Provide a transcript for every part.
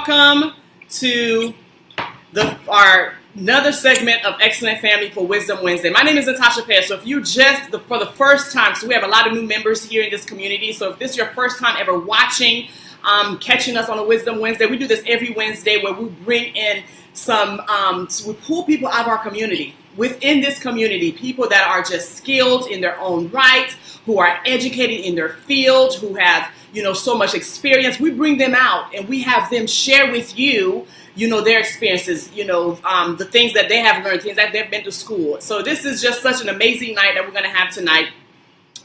welcome to our another segment of Excellent Family for Wisdom Wednesday. My name is Natasha Perez. So if you for the first time, so we have a lot of new members here in this community. So if this is your first time ever watching, catching us on a Wisdom Wednesday, we do this every Wednesday where we bring in we pull people out of our community. Within this community, people that are just skilled in their own right, who are educated in their field, who have, so much experience. We bring them out and we have them share with you, their experiences, the things that they have learned, things that they've been to school. So this is just such an amazing night that we're going to have tonight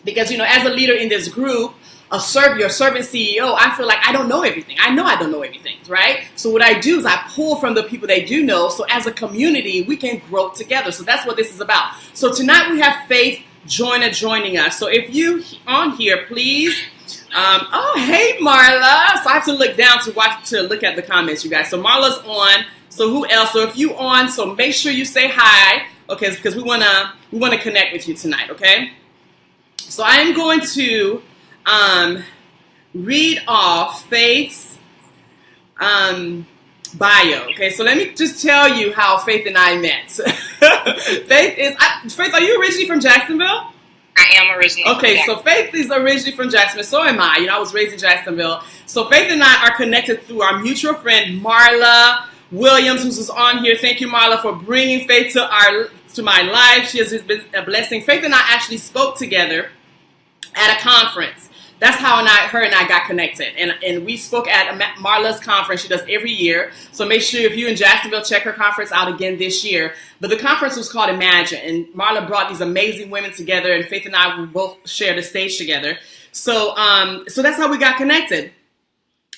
because, as a leader in this group, your servant CEO, I feel like I don't know everything. I know I don't know everything, right? So what I do is I pull from the people they do know. So as a community, we can grow together. So that's what this is about. So tonight we have Faith Joyner joining us. So if you on here, please. Hey, Marla. So I have to look down to look at the comments, you guys. So Marla's on. So who else? So if you on, so make sure you say hi, okay? Because we wanna connect with you tonight, okay? So I am going to read off Faith's bio. Okay, so let me just tell you how Faith and I met. Faith, are you originally from Jacksonville? I am originally. Okay, so Faith is originally from Jacksonville. So am I. I was raised in Jacksonville. So Faith and I are connected through our mutual friend Marla Williams, who's on here. Thank you, Marla, for bringing Faith to my life. She has been a blessing. Faith and I actually spoke together at a conference. That's how her and I got connected. And we spoke at Marla's conference she does every year. So make sure if you're in Jacksonville, check her conference out again this year. But the conference was called Imagine. And Marla brought these amazing women together. And Faith and I will both share the stage together. So that's how we got connected.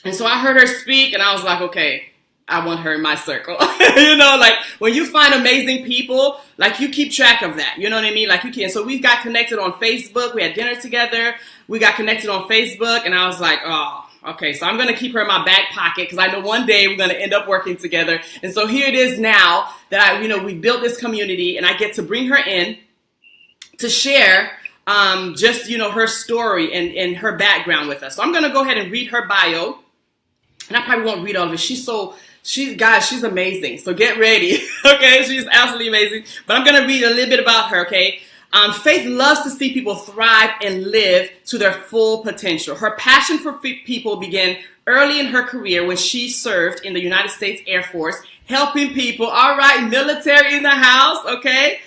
And so I heard her speak and I was like, okay, I want her in my circle. Like when you find amazing people, like you keep track of that. You know what I mean? Like you can. So we got connected on Facebook. We had dinner together. We got connected on Facebook and I was like, oh, okay. So I'm going to keep her in my back pocket because I know one day we're going to end up working together. And so here it is now that we built this community and I get to bring her in to share just, her story and her background with us. So I'm going to go ahead and read her bio. And I probably won't read all of it. She's amazing. So get ready. Okay. She's absolutely amazing. But I'm going to read a little bit about her. Okay. Faith loves to see people thrive and live to their full potential. Her passion for people began early in her career when she served in the United States Air Force, helping people. All right. Military in the house. Okay.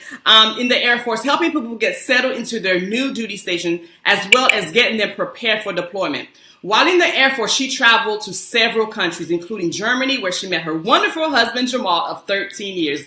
In the Air Force, helping people get settled into their new duty station, as well as getting them prepared for deployment. While in the Air Force, she traveled to several countries, including Germany, where she met her wonderful husband, Jamahl, of 13 years.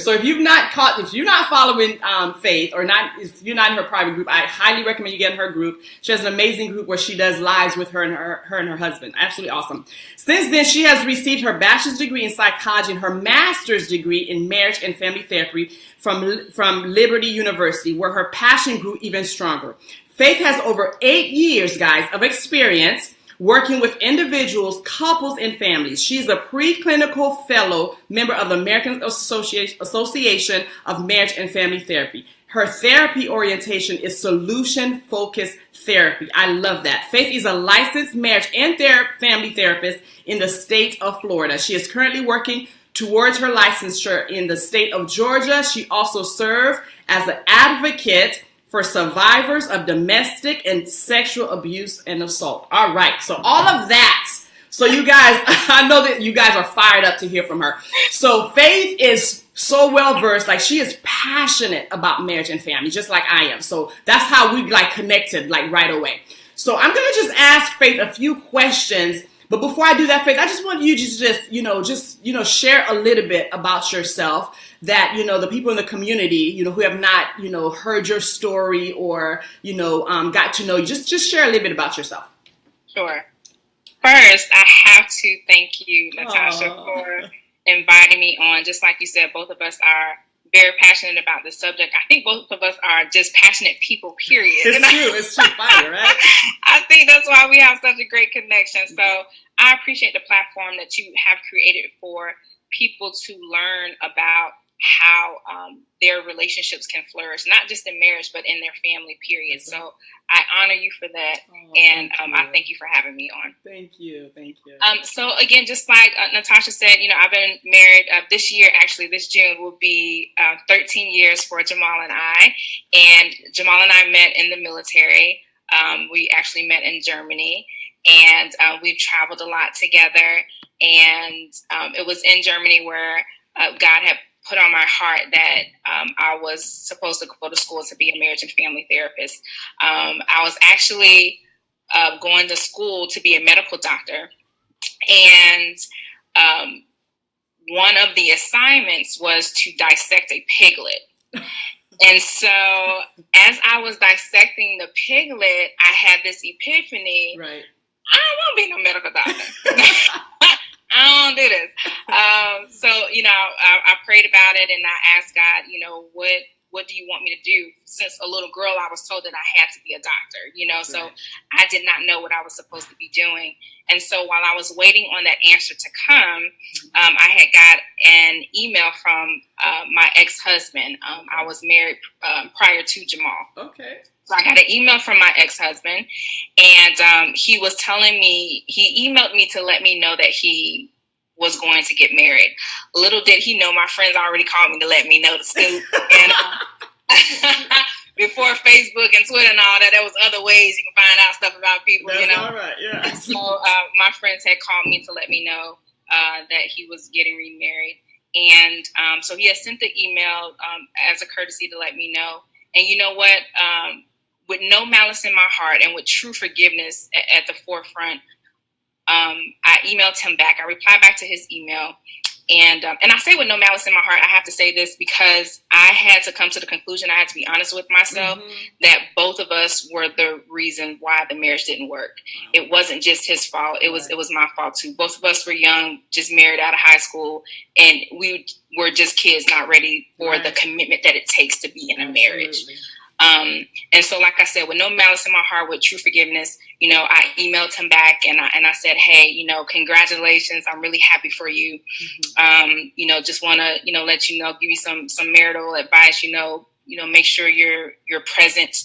So if you're not following Faith, or if you're not in her private group, I highly recommend you get in her group. She has an amazing group where she does lives with her and her husband. Absolutely awesome. Since then, she has received her bachelor's degree in psychology and her master's degree in marriage and family therapy from Liberty University, where her passion grew even stronger. Faith has over 8 years, guys, of experience working with individuals, couples, and families. She's a preclinical fellow member of the American Association of Marriage and Family Therapy. Her therapy orientation is solution-focused therapy. I love that. Faith is a licensed marriage and family therapist in the state of Florida. She is currently working towards her licensure in the state of Georgia. She also serves as an advocate for survivors of domestic and sexual abuse and assault. All right. So all of that. So you guys, I know that you guys are fired up to hear from her. So Faith is so well versed. Like she is passionate about marriage and family, just like I am. So that's how we connected right away. So I'm going to just ask Faith a few questions. But before I do that, Faith, I just want you to just share a little bit about yourself that, the people in the community, who have not, heard your story or, got to know you. Just share a little bit about yourself. Sure. First, I have to thank you, Natasha, for inviting me on. Just like you said, both of us are very passionate about the subject. I think both of us are just passionate people, period. It's true, fire, right? I think that's why we have such a great connection. So I appreciate the platform that you have created for people to learn about how their relationships can flourish, not just in marriage, but in their family, period. So I honor you for that. And I thank you for having me on. Thank you. Thank you. So again, just like Natasha said, I've been married this year, actually this June will be 13 years for Jamahl and I. And Jamahl and I met in the military. We actually met in Germany, and we've traveled a lot together. And it was in Germany where God had put on my heart that I was supposed to go to school to be a marriage and family therapist. I was actually going to school to be a medical doctor. And one of the assignments was to dissect a piglet. And so as I was dissecting the piglet, I had this epiphany. Right. I don't want to be no medical doctor. I don't do this. So, I prayed about it, and I asked God, what do you want me to do? Since a little girl, I was told that I had to be a doctor, so I did not know what I was supposed to be doing. And so while I was waiting on that answer to come, I had got an email from my ex-husband. I was married prior to Jamahl. Okay. So I got an email from my ex-husband, and he was telling me, he emailed me to let me know that he was going to get married. Little did he know, my friends already called me to let me know the scoop. And before Facebook and Twitter and all that, there was other ways you can find out stuff about people. That's all right, yeah. So my friends had called me to let me know that he was getting remarried. And so he had sent the email as a courtesy to let me know. And you know what? With no malice in my heart and with true forgiveness at the forefront, I emailed him back. I replied back to his email. And I say with no malice in my heart, I have to say this because I had to come to the conclusion, I had to be honest with myself, that both of us were the reason why the marriage didn't work. It wasn't just his fault. It was my fault too. Both of us were young, just married out of high school, and we were just kids not ready for the commitment that it takes to be in a marriage. And so, like I said, with no malice in my heart, with true forgiveness, I emailed him back and I said, hey, congratulations. I'm really happy for you. Just want to, let you know, give you some marital advice, make sure you're present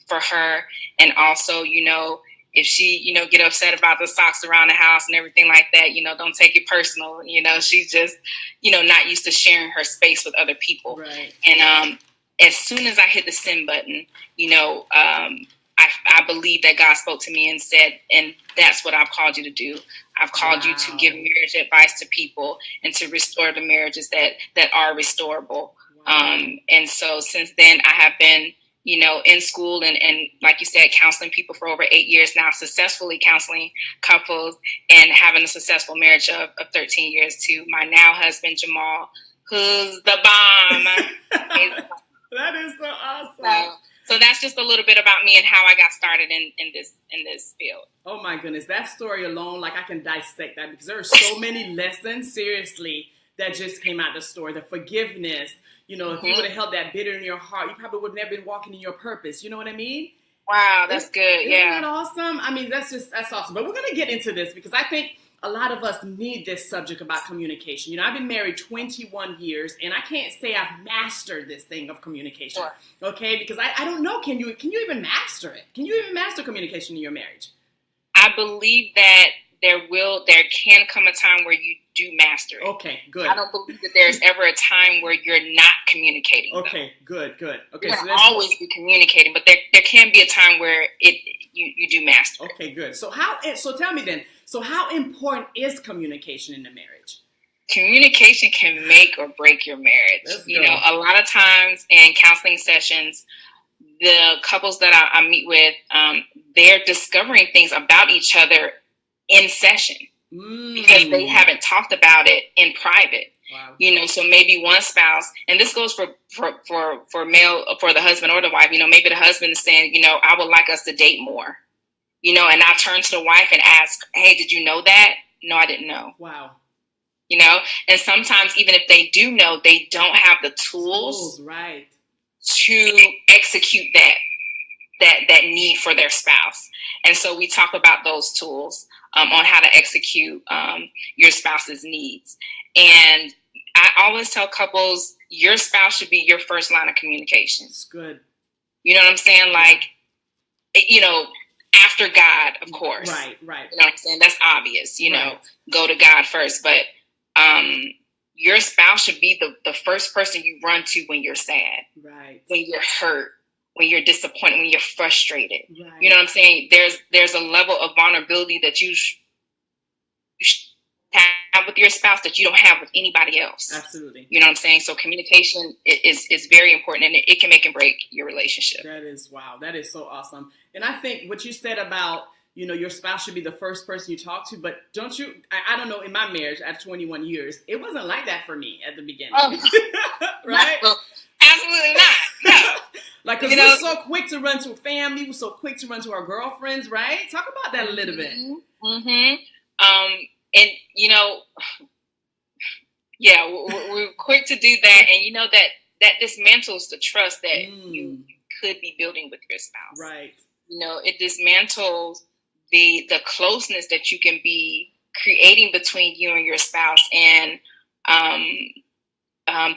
for her. And also, if she, get upset about the socks around the house and everything like that, don't take it personal. She's just, not used to sharing her space with other people. Right. And, as soon as I hit the send button, I believe that God spoke to me and said, and that's what I've called you to do. I've called you to give marriage advice to people and to restore the marriages that are restorable. And so since then, I have been, in school and like you said, counseling people for over 8 years now, successfully counseling couples and having a successful marriage of 13 years to my now husband, Jamahl, who's the bomb. That is so awesome. So that's just a little bit about me and how I got started in this field. Oh my goodness, that story alone, I can dissect that because there are so many lessons, seriously, that just came out of the story. The forgiveness, if you would have held that bitter in your heart, you probably would have never been walking in your purpose. You know what I mean? Wow, that's good. Isn't that awesome? I mean, that's awesome. But we're going to get into this because I think a lot of us need this subject about communication. I've been married 21 years, and I can't say I've mastered this thing of communication. Sure. Okay, because I don't know. Can you even master it? Can you even master communication in your marriage? I believe that there can come a time where you do master it. Okay, good. I don't believe that there's ever a time where you're not communicating. Okay, good. Okay, you're gonna always be communicating, but there can be a time where you do master. Okay, good. So tell me then. So how important is communication in the marriage? Communication can make or break your marriage. A lot of times in counseling sessions, the couples that I meet with, they're discovering things about each other in session because they haven't talked about it in private. Wow. So maybe one spouse, and this goes for the husband or the wife, maybe the husband is saying, I would like us to date more. And I turn to the wife and ask, hey, did you know that? No, I didn't know. Wow. And sometimes even if they do know, they don't have the tools right, to execute that need for their spouse. And so we talk about those tools on how to execute your spouse's needs. And I always tell couples, your spouse should be your first line of communication. It's good. You know what I'm saying? Like, you know, after God, of course. Right. You know what I'm saying? That's obvious, you know, go to God first. But your spouse should be the first person you run to when you're sad, when you're hurt, when you're disappointed, when you're frustrated. You know what I'm saying? There's a level of vulnerability that you have with your spouse that you don't have with anybody else. Absolutely. You know what I'm saying? So communication is very important, and it can make and break your relationship. That is, wow. That is so awesome. And I think what you said about, you know, your spouse should be the first person you talk to, but don't you, I don't know, in my marriage at 21 years, it wasn't like that for me at the beginning. Right? No, absolutely not. No. Like, because we're so quick to run to family, we're so quick to run to our girlfriends, right? Talk about that a little bit. And, you know, yeah, we're quick to do that. And, you know, that dismantles the trust that you could be building with your spouse. Right. You know, it dismantles the closeness that you can be creating between you and your spouse, and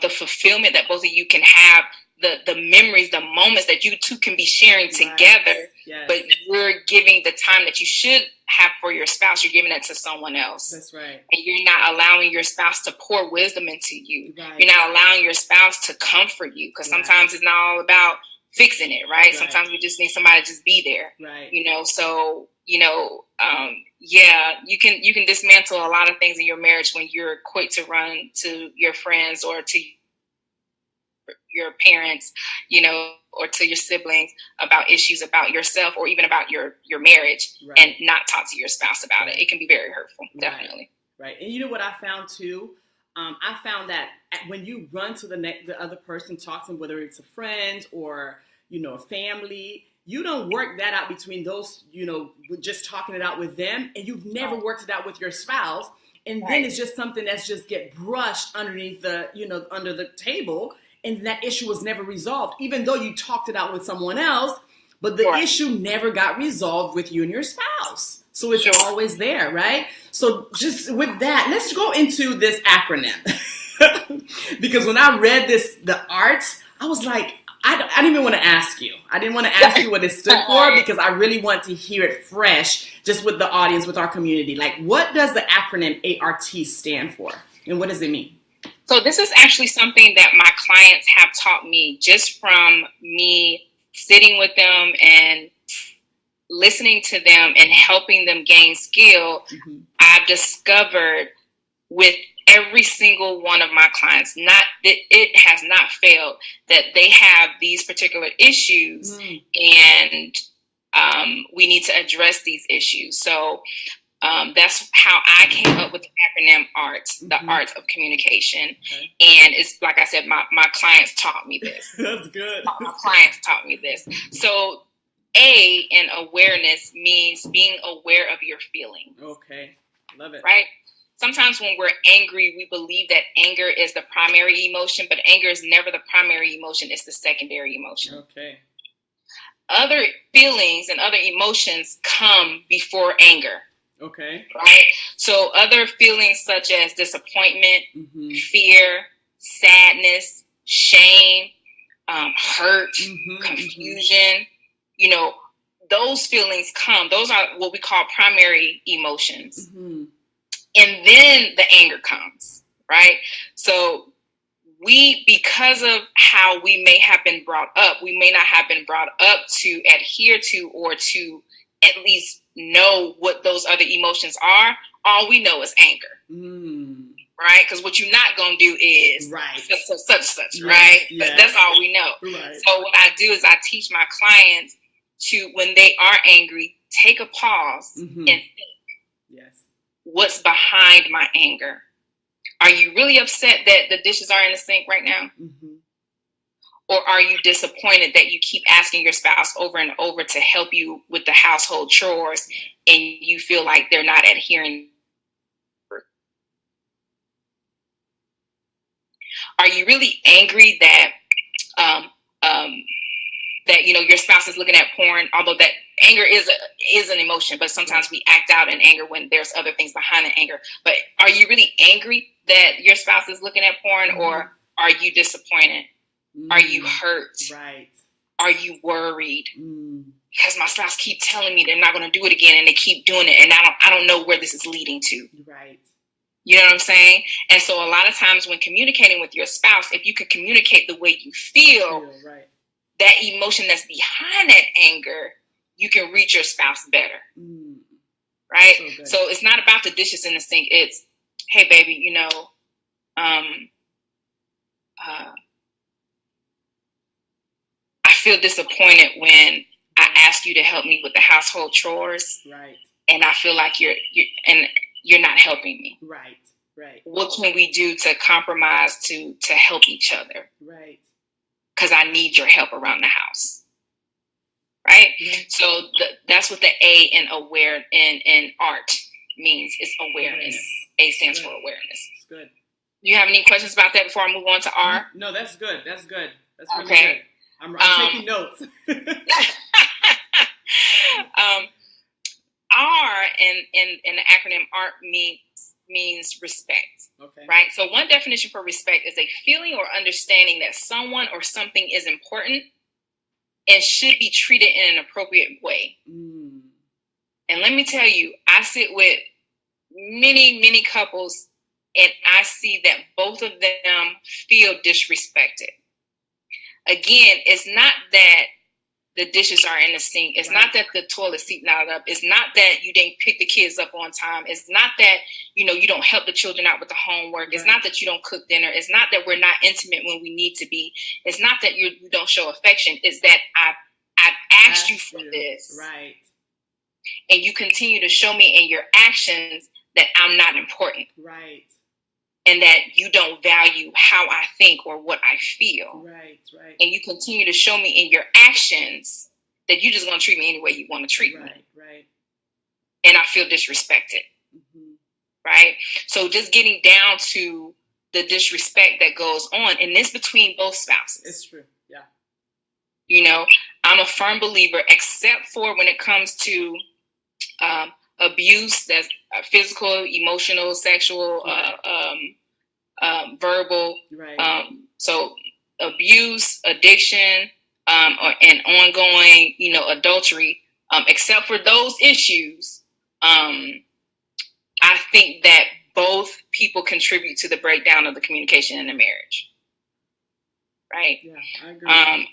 the fulfillment that both of you can have, the memories, the moments that you two can be sharing together. Yes. But you're giving the time that you should have for your spouse, you're giving it to someone else. That's right. And you're not allowing your spouse to pour wisdom into you. Right. You're not allowing your spouse to comfort you, because sometimes it's not all about fixing it, right? Sometimes you just need somebody to just be there. Right. You know, so, you know, you can dismantle a lot of things in your marriage when you're quick to run to your friends or to your parents, you know, or to your siblings about issues about yourself or even about your marriage, and not talk to your spouse about it. It can be very hurtful, definitely. Right. And you know what I found too? I found that when you run to the other person, talk to them, whether it's a friend or, you know, a family, you don't work that out between those, you know, just talking it out with them, and you've never worked it out with your spouse. And then it's just something that's just get brushed underneath the, you know, under the table. And that issue was never resolved, even though you talked it out with someone else, but the issue never got resolved with you and your spouse. So it's always there, right? So just with that, let's go into this acronym. Because when I read the ART, I was like, I didn't even want to ask you. I didn't want to ask you what it stood for, because I really want to hear it fresh, just with the audience, with our community. Like, what does the acronym ART stand for? And what does it mean? So this is actually something that my clients have taught me just from me sitting with them and listening to them and helping them gain skill. I've discovered with every single one of my clients, it has not failed, that they have these particular issues, and we need to address these issues. So that's how I came up with the acronym ART, the art of communication. And it's like I said, my clients taught me this. That's good. My clients taught me this. So A in awareness means being aware of your feelings. Okay. Love it. Right? Sometimes when we're angry, we believe that anger is the primary emotion, but anger is never the primary emotion. It's the secondary emotion. Okay. Other feelings and other emotions come before anger. Okay. Right? So other feelings such as disappointment, fear, sadness, shame, hurt, confusion, you know, those feelings come. Those are what we call primary emotions. And then the anger comes, right? So because of how we may have been brought up, we may not have been brought up to adhere to or to at least know what those other emotions are. All we know is anger, right? Because what you're not going to do is such, right? Yes. That's all we know. Right. So what I do is I teach my clients to, when they are angry, take a pause and think, what's behind my anger? Are you really upset that the dishes are in the sink right now? Or are you disappointed that you keep asking your spouse over and over to help you with the household chores and you feel like they're not adhering? Are you really angry that that, you know, your spouse is looking at porn, although that anger is an emotion, but sometimes we act out in anger when there's other things behind the anger. But are you really angry that your spouse is looking at porn, or Are you disappointed? Are you hurt? Right. Are you worried? Because my spouse keep telling me they're not going to do it again, and they keep doing it, and I don't know where this is leading to. Right. You know what I'm saying? And so a lot of times when communicating with your spouse, if you could communicate the way you feel, right. that emotion that's behind that anger, you can reach your spouse better. Right? So it's not about the dishes in the sink. It's, hey, baby, you know, I feel disappointed when I ask you to help me with the household chores. Right. And I feel like you're not helping me. Right. Right. What can we do to compromise to help each other? Right. Because I need your help around the house. Right. Mm-hmm. So that's what the A in aware in ART means. It's awareness. A stands for awareness. That's good. Do you have any questions about that before I move on to R? No, that's good. That's good. That's really good. I'm taking notes. R in the acronym ART means respect. Okay. Right? So one definition for respect is a feeling or understanding that someone or something is important and should be treated in an appropriate way. And let me tell you, I sit with many, many couples, and I see that both of them feel disrespected. Again, it's not that the dishes are in the sink. It's not that the toilet seat not up. It's not that you didn't pick the kids up on time. It's not that, you don't help the children out with the homework. It's not that you don't cook dinner. It's not that we're not intimate when we need to be. It's not that you don't show affection. It's that I've asked you for this. Right. And you continue to show me in your actions that I'm not important. Right. And that you don't value how I think or what I feel. Right, right. And you continue to show me in your actions that you're just going to treat me any way you want to treat me. Right. And I feel disrespected. Mm-hmm. Right? So just getting down to the disrespect that goes on, and this between both spouses. It's true, yeah. I'm a firm believer, except for when it comes to abuse, that's physical, emotional, sexual, verbal. Right. So abuse, addiction, and ongoing, adultery. Except for those issues, I think that both people contribute to the breakdown of the communication in the marriage. Right. Yeah, I agree.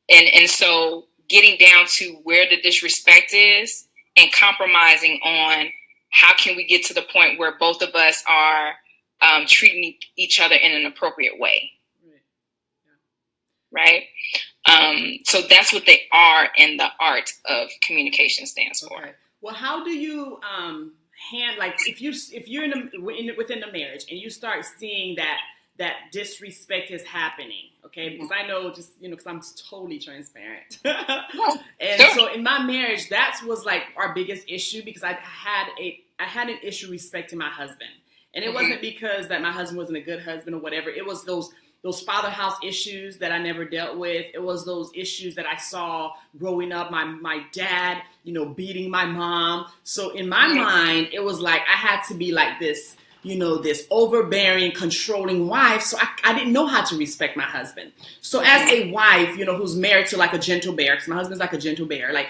And so getting down to where the disrespect is, and compromising on how can we get to the point where both of us are treating each other in an appropriate way. Right? So that's what the R in the ART of communication stands for. Okay. Well, how do you if you're within the marriage and you start seeing that disrespect is happening, okay? Because I know because I'm totally transparent. And so in my marriage, that was like our biggest issue because I had an issue respecting my husband. And it wasn't because that my husband wasn't a good husband or whatever. It was those father house issues that I never dealt with. It was those issues that I saw growing up, my dad, beating my mom. So in my mind, it was like I had to be like this, this overbearing, controlling wife. So I didn't know how to respect my husband. So as a wife, who's married to like a gentle bear, because my husband's like a gentle bear, like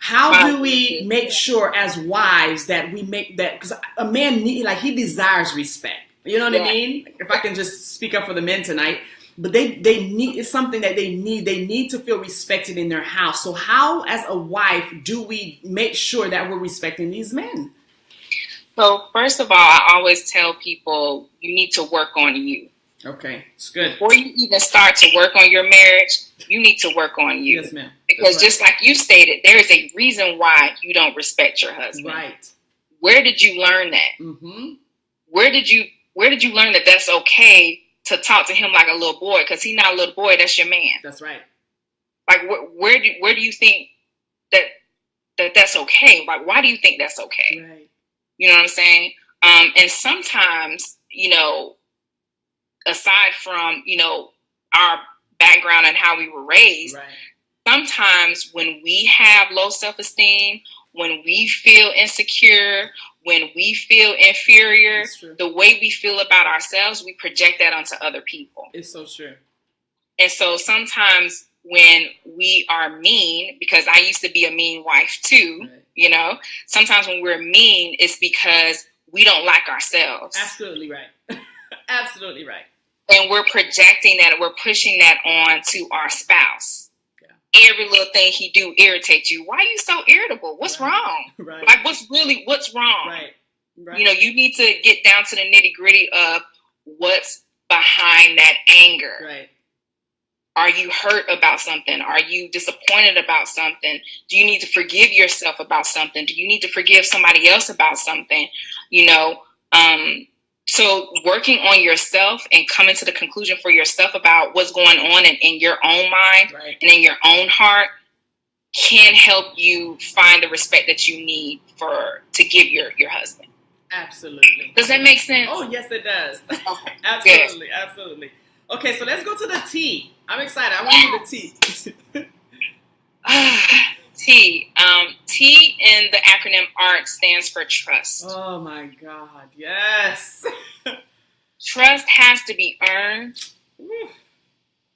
how do we make sure as wives that we make that, because a man he desires respect. You know what I mean? If I can just speak up for the men tonight, but they need, it's something that they need to feel respected in their house. So how, as a wife, do we make sure that we're respecting these men? So first of all, I always tell people you need to work on you. Okay, it's good. Before you even start to work on your marriage, you need to work on you. Yes, ma'am. Because just like you stated, there is a reason why you don't respect your husband. Right. Where did you learn that? Mm-hmm. Where did you learn that that's okay to talk to him like a little boy? Because he's not a little boy, that's your man. That's right. Like where do you think that's okay? Like why do you think that's okay? Right. You know what I'm saying? And sometimes, aside from, our background and how we were raised, right. Sometimes when we have low self-esteem, when we feel insecure, when we feel inferior, the way we feel about ourselves, we project that onto other people. It's so true. And so sometimes when we are mean, because I used to be a mean wife too, right. You know, sometimes when we're mean, it's because we don't like ourselves. Absolutely right. Absolutely right. And we're projecting that, we're pushing that on to our spouse. Yeah. Every little thing he do irritates you. Why are you so irritable? What's wrong? Right. Like, what's wrong? Right. Right. You know, you need to get down to the nitty gritty of what's behind that anger. Right. Are you hurt about something? Are you disappointed about something? Do you need to forgive yourself about something? Do you need to forgive somebody else about something? You know, so working on yourself and coming to the conclusion for yourself about what's going on in your own mind, right. And in your own heart can help you find the respect that you need to give your husband. Absolutely. Does that make sense? Oh, yes, it does. Okay. Absolutely. Yes. Absolutely. Okay, so let's go to the T. I'm excited. I want to hear the T. T. T in the acronym A.R.T stands for trust. Oh, my God. Yes. Trust has to be earned.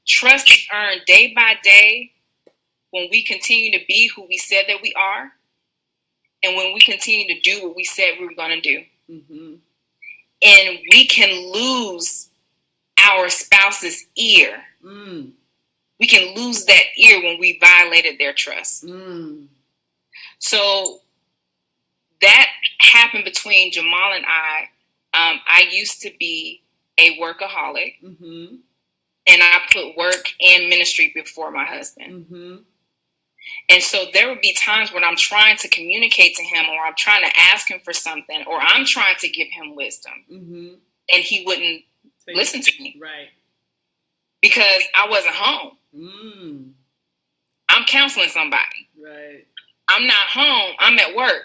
Trust is earned day by day when we continue to be who we said that we are and when we continue to do what we said we were going to do. Mm-hmm. And we can lose our spouse's ear. Mm. We can lose that ear when we violated their trust. Mm. So that happened between Jamahl and I. I used to be a workaholic, mm-hmm. and I put work and ministry before my husband. Mm-hmm. And so there would be times when I'm trying to communicate to him, or I'm trying to ask him for something, or I'm trying to give him wisdom, mm-hmm. and he wouldn't listen to me. Right. Because I wasn't home. Mm. I'm counseling somebody. Right. I'm not home. I'm at work.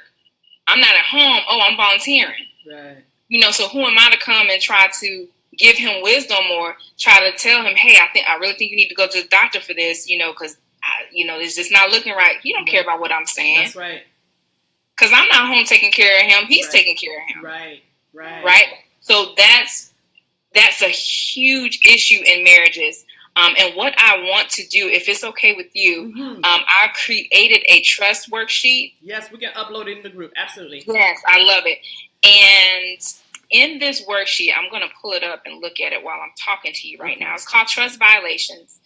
I'm not at home. Oh, I'm volunteering. Right. You know, so who am I to come and try to give him wisdom or try to tell him, hey, I really think you need to go to the doctor for this, you know, because, it's just not looking right. He don't care about what I'm saying. That's right. Because I'm not home taking care of him. He's taking care of him. Right. Right. Right. So that's a huge issue in marriages. And what I want to do, if it's okay with you, mm-hmm. I created a trust worksheet. Yes, we can upload it in the group. Absolutely. Yes, I love it. And in this worksheet, I'm going to pull it up and look at it while I'm talking to you right now. It's called Trust Violations.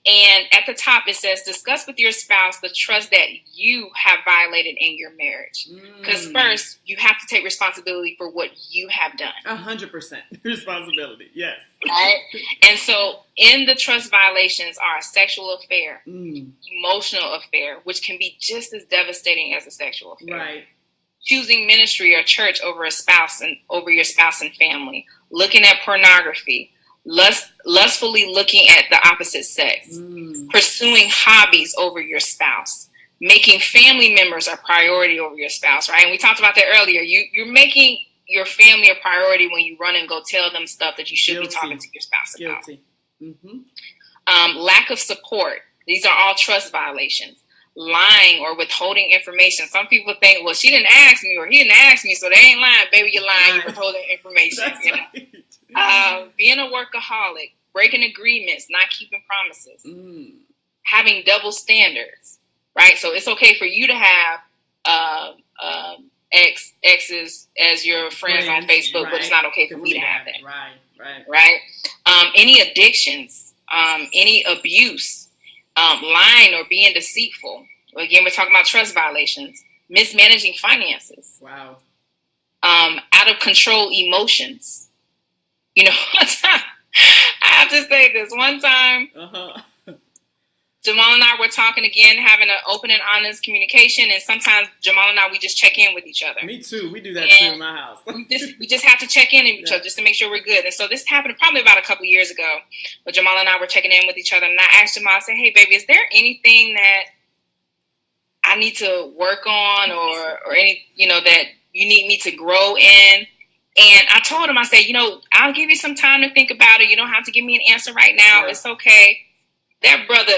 And at the top, it says, discuss with your spouse the trust that you have violated in your marriage. Because first, you have to take responsibility for what you have done. 100% responsibility, yes. Right? And so in the trust violations are a sexual affair, emotional affair, which can be just as devastating as a sexual affair. Right. Choosing ministry or church over a spouse and over your spouse and family. Looking at pornography. Lustfully looking at the opposite sex, pursuing hobbies over your spouse, making family members a priority over your spouse, right? And we talked about that earlier. You're making your family a priority when you run and go tell them stuff that you should be talking to your spouse about. Mm-hmm. Lack of support. These are all trust violations. Lying or withholding information. Some people think, well, she didn't ask me or he didn't ask me, so they ain't lying. Baby, you're lying. You're withholding information. You know? Right. Being a workaholic, breaking agreements, not keeping promises, having double standards, right? So it's okay for you to have exes as your friends on Facebook, right. But it's not okay for me to have that. Right. Any addictions, any abuse, lying or being deceitful. Again, we're talking about trust violations, mismanaging finances. Wow. Out of control emotions. You know, one time, I have to say this. One time, Jamahl and I were talking again, having an open and honest communication. And sometimes Jamahl and I, we just check in with each other. Me too. We do that too in my house. we just have to check in with each other just to make sure we're good. And so this happened probably about a couple of years ago. But Jamahl and I were checking in with each other. And I asked Jamahl, I said, hey, baby, is there anything that I need to work on or any, that you need me to grow in? And I told him, I said, I'll give you some time to think about it. You don't have to give me an answer right now. Yeah. It's okay. That brother,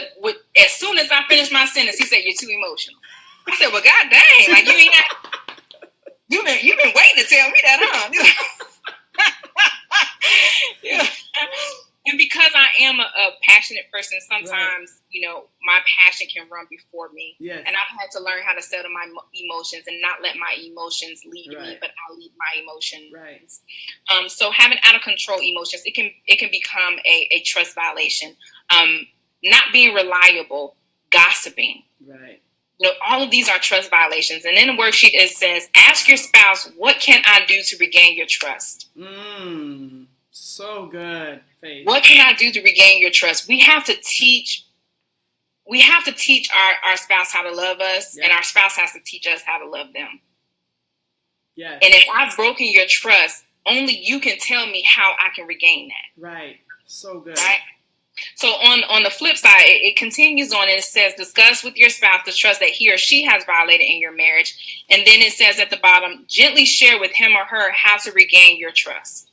as soon as I finished my sentence, he said, you're too emotional. I said, well, God dang, like you ain't You've been waiting to tell me that, huh? Yeah. And because I am a passionate person, sometimes, my passion can run before me. Yes. And I've had to learn how to settle my emotions and not let my emotions lead me, but I lead my emotions. Right. So having out of control emotions, it can become a trust violation. Not being reliable, gossiping. Right. All of these are trust violations. And in the worksheet, it says, ask your spouse, what can I do to regain your trust? So good, Faith. What can I do to regain your trust? We have to teach our spouse how to love us, and our spouse has to teach us how to love them. Yes. And if I've broken your trust, only you can tell me how I can regain that. Right. So good. Right? So on the flip side, it continues on and it says, discuss with your spouse the trust that he or she has violated in your marriage. And then it says at the bottom, gently share with him or her how to regain your trust.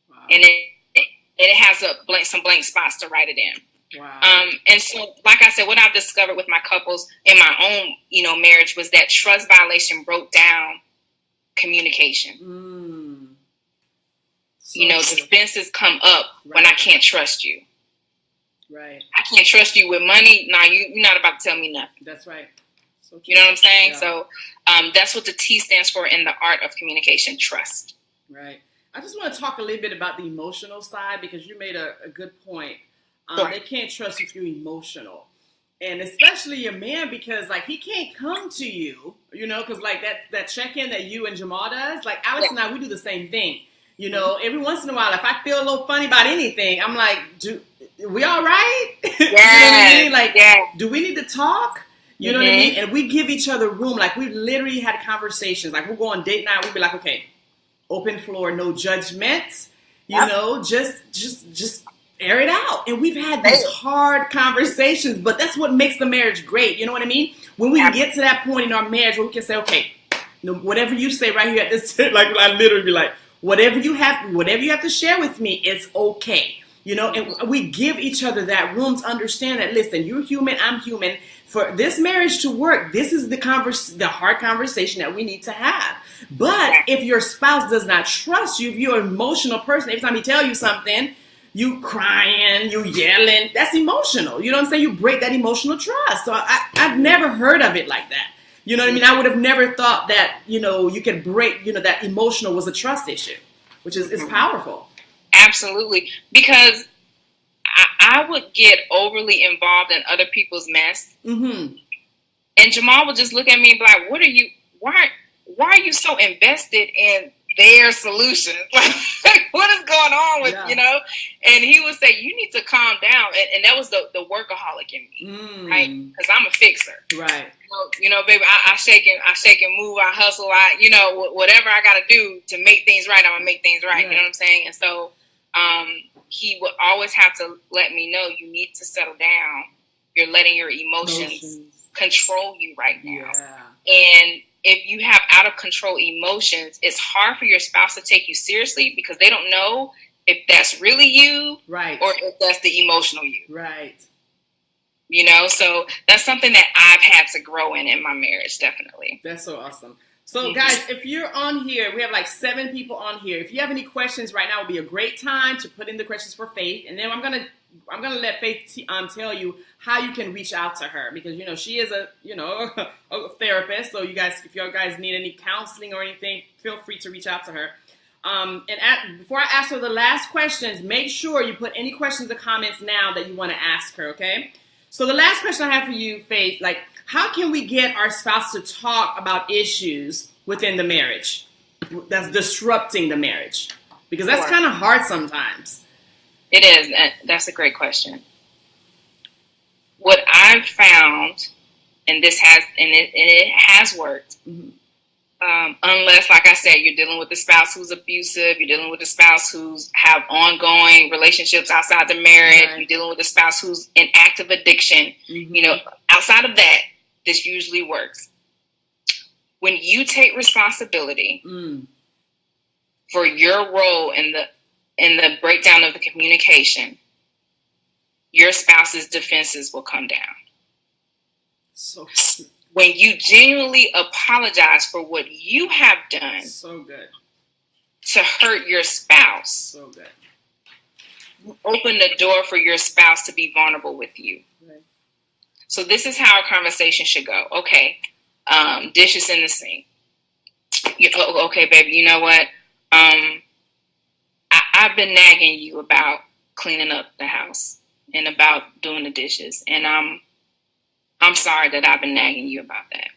Wow. And it has some blank spots to write it in. Wow. And so, like I said, what I've discovered with my couples in my own, marriage was that trust violation broke down communication. So defenses come up when I can't trust you. Right. I can't trust you with money. No, you're not about to tell me nothing. That's right. So you know what I'm saying? Yeah. So that's what the T stands for in the art of communication, trust. Right. I just want to talk a little bit about the emotional side because you made a good point. They can't trust you if you're emotional. And especially your man, because like he can't come to you, because like that check-in that you and Jamahl does, like Alex and I, we do the same thing. Every once in a while, if I feel a little funny about anything, I'm like, we all right? Yes. You know what I mean? Like, do we need to talk? You know what I mean? And we give each other room. Like, we literally had conversations. Like, we'll go on date night. We'll be like, okay, open floor, no judgment. Just air it out. And we've had these hard conversations, but that's what makes the marriage great. You know what I mean? When we get to that point in our marriage where we can say, okay, whatever you say right here at this, like, I literally be like, whatever you have to share with me, it's okay. And we give each other that room to understand that, listen, you're human, I'm human. For this marriage to work, this is the hard conversation that we need to have. But if your spouse does not trust you, if you're an emotional person, every time he tells you something, you crying, you yelling, that's emotional. You know what I'm saying? You break that emotional trust. So I've never heard of it like that. You know what I mean? I would have never thought that, you could break, that emotional was a trust issue, which is powerful. Absolutely. Because I would get overly involved in other people's mess. Mm-hmm. And Jamahl would just look at me and be like, why are you so invested in their solutions? Like, what is going on with, And he would say, you need to calm down. And that was the workaholic in me, right? Because I'm a fixer. Right. Baby, I shake and move, I hustle, whatever I got to do to make things right, I'm going to make things right. You know what I'm saying? And so he would always have to let me know, you need to settle down. You're letting your emotions control you right now. Yeah. And if you have out of control emotions, it's hard for your spouse to take you seriously because they don't know if that's really you, right, or if that's the emotional you. Right. So that's something that I've had to grow in my marriage, definitely. That's so awesome. So guys, if you're on here, we have like 7 people on here. If you have any questions right now, would be a great time to put in the questions for Faith. And then I'm gonna let Faith tell you how you can reach out to her because she is a therapist. So if you guys need any counseling or anything, feel free to reach out to her. Before I ask her the last questions, make sure you put any questions or comments now that you want to ask her. Okay. So the last question I have for you, Faith, like, how can we get our spouse to talk about issues within the marriage that's disrupting the marriage? Because that's kind of hard sometimes. It is. That's a great question. What I've found, and it has worked, unless, like I said, you're dealing with a spouse who's abusive, you're dealing with a spouse who's have ongoing relationships outside the marriage, right, you're dealing with a spouse who's in active addiction. Outside of that, this usually works. When you take responsibility for your role in the breakdown of the communication, your spouse's defenses will come down. So when you genuinely apologize for what you have done. So good. To hurt your spouse. So good. You open the door for your spouse to be vulnerable with you. Right. So this is how a conversation should go. Okay, dishes in the sink. Okay, baby, you know what? I've been nagging you about cleaning up the house and about doing the dishes, and I'm sorry that I've been nagging you about that.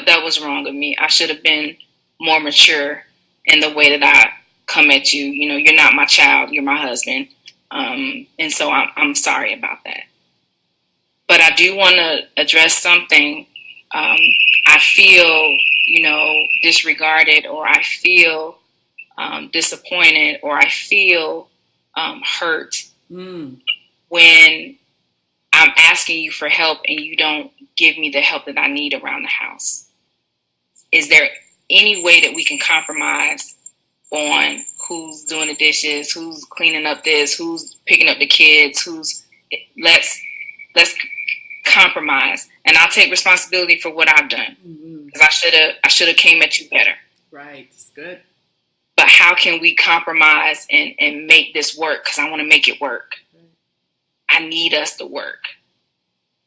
That was wrong of me. I should have been more mature in the way that I come at you. You know, you're not my child, you're my husband. And so I'm sorry about that. But I do want to address something. I feel, disregarded, or I feel disappointed, or I feel hurt when I'm asking you for help and you don't give me the help that I need around the house. Is there any way that we can compromise on who's doing the dishes, who's cleaning up this, who's picking up the kids, let's compromise, and I'll take responsibility for what I've done, because I should have came at you better. Right, it's good. But how can we compromise and make this work? Because I want to make it work. Right. I need us to work.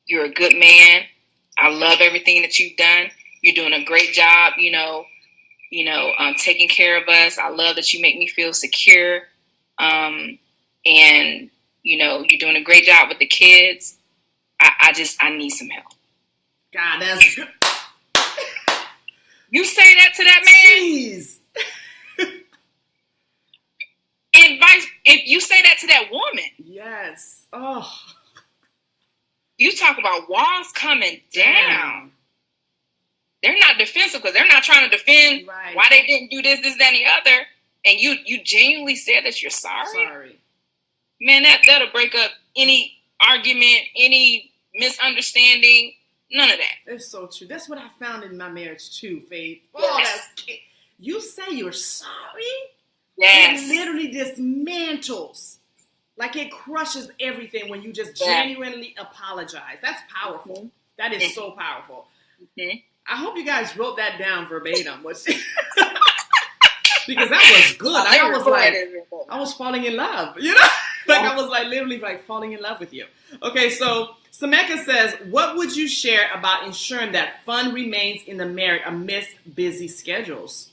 You're a good man. I love everything that you've done. You're doing a great job, taking care of us. I love that you make me feel secure. And, you're doing a great job with the kids. I need some help. God, that's good. You say that to that man? Jeez. If you say that to that woman. Yes. Oh. You talk about walls coming down. They're not defensive because they're not trying to defend why they didn't do this, that, and the other. And you genuinely said that you're sorry? Sorry. Man, that'll break up any argument, any misunderstanding, none of that. That's so true. That's what I found in my marriage too, Faith. Yes. You say you're sorry? Yes. It literally dismantles. Like it crushes everything when you just genuinely apologize. That's powerful. Mm-hmm. That is so powerful. Mm-hmm. I hope you guys wrote that down verbatim. Because that was good. I was falling in love, I was literally falling in love with you. Okay, so Sameka says, what would you share about ensuring that fun remains in the marriage amidst busy schedules?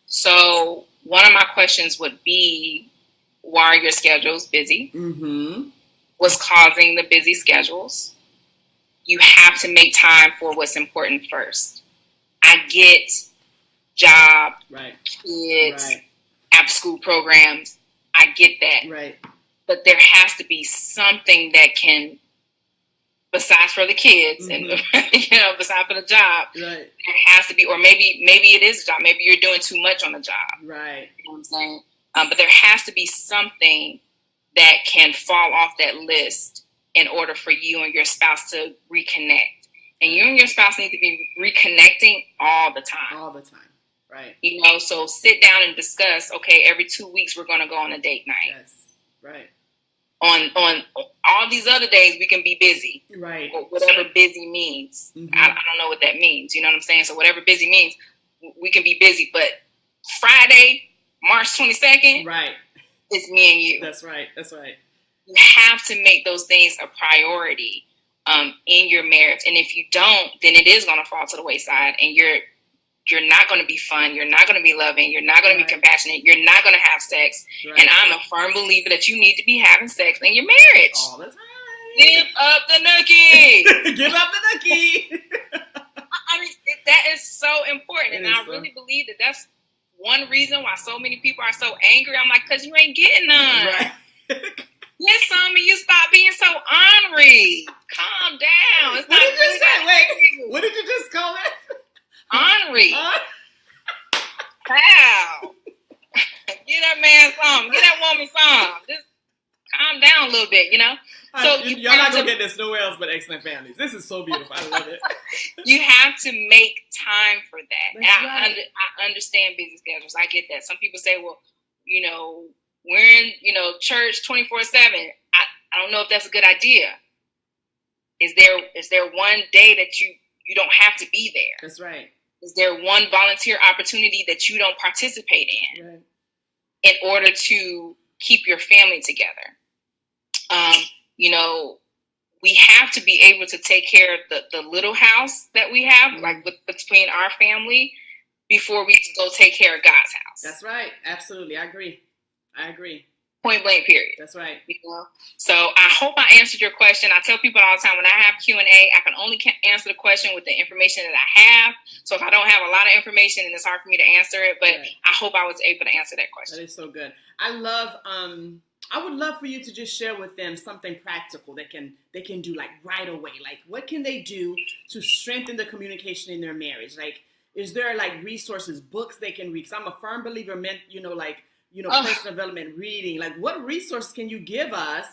So one of my questions would be, why are your schedules busy? Mm-hmm. What's causing the busy schedules? You have to make time for what's important first. I get job, kids, after school programs. I get that. Right. But there has to be something that can, besides for the kids and, besides for the job, there has to be, or maybe it is a job. Maybe you're doing too much on the job. Right. You know what I'm saying? But there has to be something that can fall off that list in order for you and your spouse to reconnect. And you and your spouse need to be reconnecting all the time. All the time. Right. So sit down and discuss, okay, every 2 weeks we're going to go on a date night. Yes. Right. On all these other days we can be busy. Right. Or whatever busy means. Mm-hmm. I don't know what that means. You know what I'm saying? So whatever busy means, we can be busy. But Friday, March 22nd, right, it's me and you. That's right. That's right. You have to make those things a priority in your marriage. And if you don't, then it is going to fall to the wayside, and you're not going to be fun. You're not going to be loving. You're not going to be compassionate. You're not going to have sex. Right. And I'm a firm believer that you need to be having sex in your marriage. All the time. Give up the nookie. Give up the nookie. I mean, that is so important. And I really believe that that's one reason why so many people are so angry. I'm like, because you ain't getting none. Right. Get some and you stop being so ornery. Calm down. It's what did you say? Wait, what did you just call it? Ornery. Wow. Get that man some. Get that woman some. Just calm down a little bit, So y'all not gonna get this nowhere else but Excellent Families. This is so beautiful. I love it. You have to make time for that. That's right. I understand busy schedules. I get that. Some people say, well, we're in, church 24/7. I don't know if that's a good idea. Is there one day that you don't have to be there? That's right. Is there one volunteer opportunity that you don't participate in, right, in order to keep your family together? We have to be able to take care of the little house that we have, like between our family, before we go take care of God's house. That's right. Absolutely. I agree. Point blank, period. That's right. So I hope I answered your question. I tell people all the time, when I have Q&A, I can only answer the question with the information that I have. So if I don't have a lot of information, then it's hard for me to answer it. But right. I hope I was able to answer that question. That is so good. I would love for you to just share with them something practical they can do like right away. Like, what can they do to strengthen the communication in their marriage? Like, is there like resources, books they can read? Because I'm a firm believer, personal development, reading. Like, what resource can you give us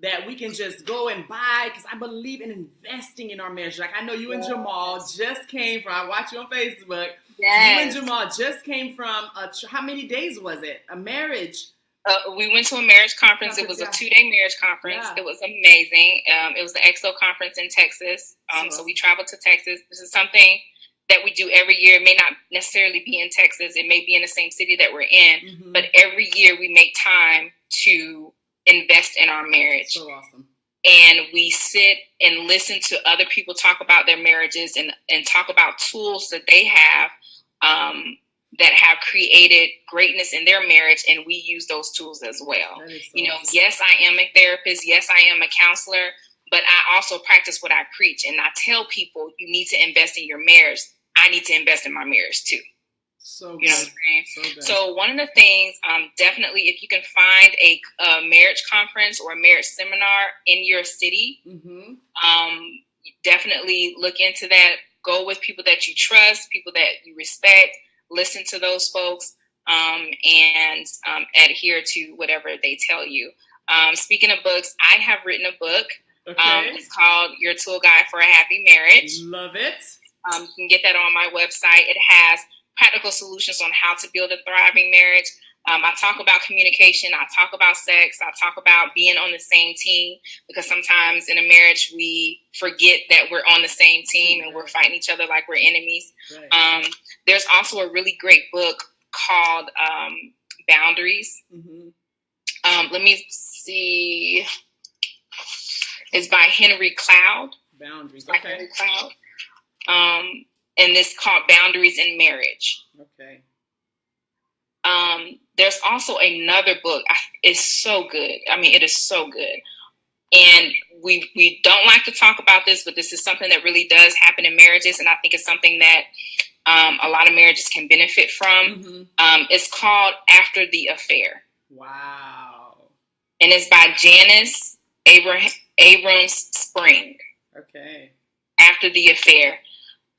that we can just go and buy? Because I believe in investing in our marriage. Like, I know you and Jamahl just came from, I watch you on Facebook. Yes. You and Jamahl just came from, how many days was it? A marriage. We went to a marriage conference. It was a 2-day marriage conference. Yeah. It was amazing. It was the EXO conference in Texas. So we traveled to Texas. This is something that we do every year. It may not necessarily be in Texas. It may be in the same city that we're in. Mm-hmm. But every year we make time to invest in our marriage. So awesome. And we sit and listen to other people talk about their marriages and talk about tools that they have that have created greatness in their marriage. And we use those tools as well. So awesome. Yes, I am a therapist. Yes, I am a counselor. But I also practice what I preach. And I tell people, you need to invest in your marriage. I need to invest in my marriage too. So good. You know what I'm saying? So one of the things, definitely, if you can find a marriage conference or a marriage seminar in your city, mm-hmm. Definitely look into that. Go with people that you trust, people that you respect. Listen to those folks and adhere to whatever they tell you. Speaking of books, I have written a book. Okay. It's called Your Tool Guide for a Happy Marriage. Love it. You can get that on my website. It has practical solutions on how to build a thriving marriage. I talk about communication. I talk about sex. I talk about being on the same team, because sometimes in a marriage we forget that we're on the same team and we're fighting each other like we're enemies. Right. There's also a really great book called Boundaries. Mm-hmm. Let me see. It's by Henry Cloud. Boundaries. By Okay. Henry Cloud. And it's called Boundaries in Marriage. Okay. There's also another book. It's so good. I mean, it is so good. And we don't like to talk about this, but this is something that really does happen in marriages. And I think it's something that a lot of marriages can benefit from. Mm-hmm. It's called After the Affair. Wow. And it's by Janice Abrams Spring. Okay. After the Affair.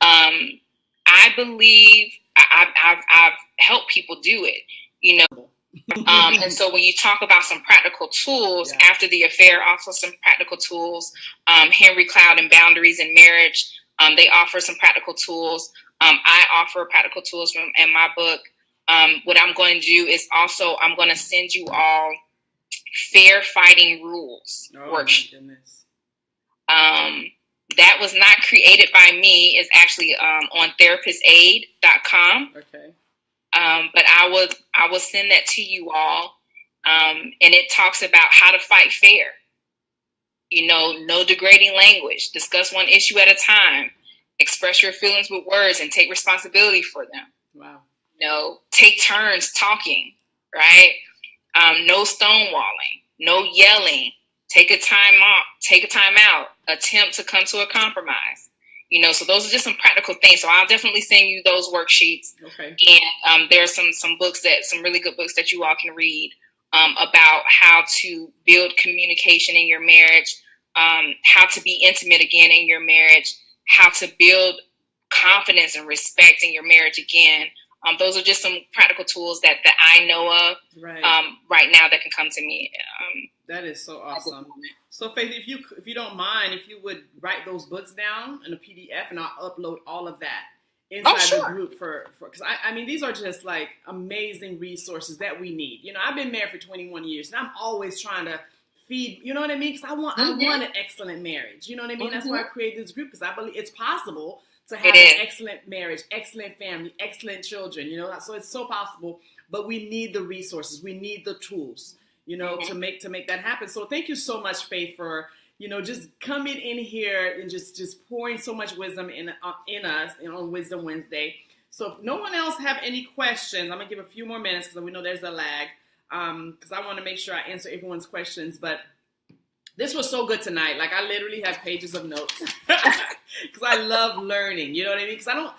I believe I've helped people do it, and so when you talk about some practical tools, After the Affair, also some practical tools, Henry Cloud and Boundaries in Marriage, they offer some practical tools. I offer practical tools in my book. What I'm going to do is also, I'm going to send you all fair fighting rules worksheet. My goodness. That was not created by me. It's actually on therapistaid.com. Okay. But I will send that to you all. And it talks about how to fight fair. No degrading language. Discuss one issue at a time. Express your feelings with words and take responsibility for them. Wow. Take turns talking, right? No stonewalling, no yelling. Take a time out, attempt to come to a compromise. So those are just some practical things. So I'll definitely send you those worksheets. Okay. And there's some books some really good books that you all can read about how to build communication in your marriage, how to be intimate again in your marriage, how to build confidence and respect in your marriage again. Those are just some practical tools that I know of right now that can come to me. That is so awesome. So Faith, if you don't mind, if you would write those books down in a PDF, and I'll upload all of that inside the group because I mean, these are just like amazing resources that we need. I've been married for 21 years and I'm always trying to feed, you know what I mean? Because I want an excellent marriage. You know what I mean? That's why I created this group, because I believe it's possible to have an excellent marriage, excellent family, excellent children, you know? So it's so possible, but we need the resources. We need the tools, you know, to make that happen. So thank you so much, Faith, for, you know, just coming in here and just pouring so much wisdom in us, you know, on Wisdom Wednesday. So if no one else have any questions, I'm going to give a few more minutes because we know there's a lag, because I want to make sure I answer everyone's questions. But this was so good tonight. Like, I literally have pages of notes because I love learning. You know what I mean? Because I don't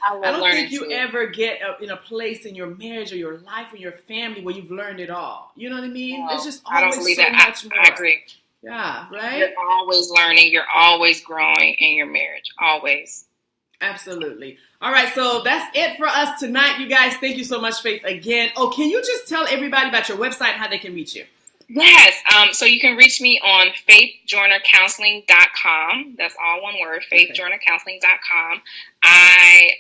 think you ever get in a place in your marriage or your life or your family where you've learned it all. You know what I mean? Well, there's just always much more. I agree. Yeah, right? You're always learning. You're always growing in your marriage. Always. Absolutely. All right, so that's it for us tonight, you guys. Thank you so much, Faith, again. Oh, can you just tell everybody about your website and how they can reach you? Yes. So you can reach me on faithjoynercounseling.com. That's all one word, faithjoynercounseling.com. I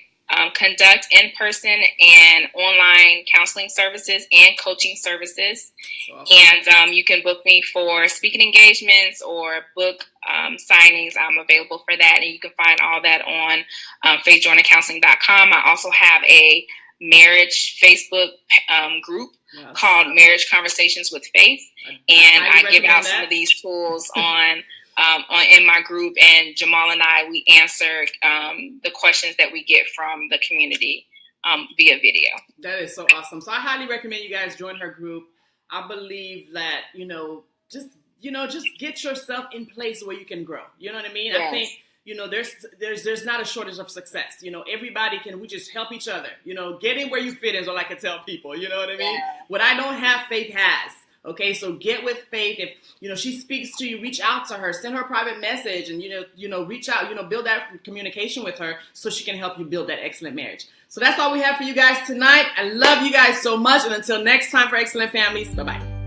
conduct in-person and online counseling services and coaching services. Awesome. And you can book me for speaking engagements or book signings. I'm available for that. And you can find all that on faithjoynercounseling.com. I also have a marriage Facebook group called Marriage Conversations with Faith. And I give out some of these tools in my group, and Jamahl and I, we answer the questions that we get from the community via video. That is so awesome. So I highly recommend you guys join her group. I believe that, just get yourself in place where you can grow. You know what I mean? Yes. I think, there's not a shortage of success. Everybody we just help each other. Get in where you fit in is all I can tell people. You know what I mean? Yeah. What I don't have, Faith has. Okay, so get with Faith. If she speaks to you, reach out to her, send her a private message, and reach out, build that communication with her so she can help you build that excellent marriage. So that's all we have for you guys tonight. I love you guys so much, and until next time for Excellent Families, bye-bye.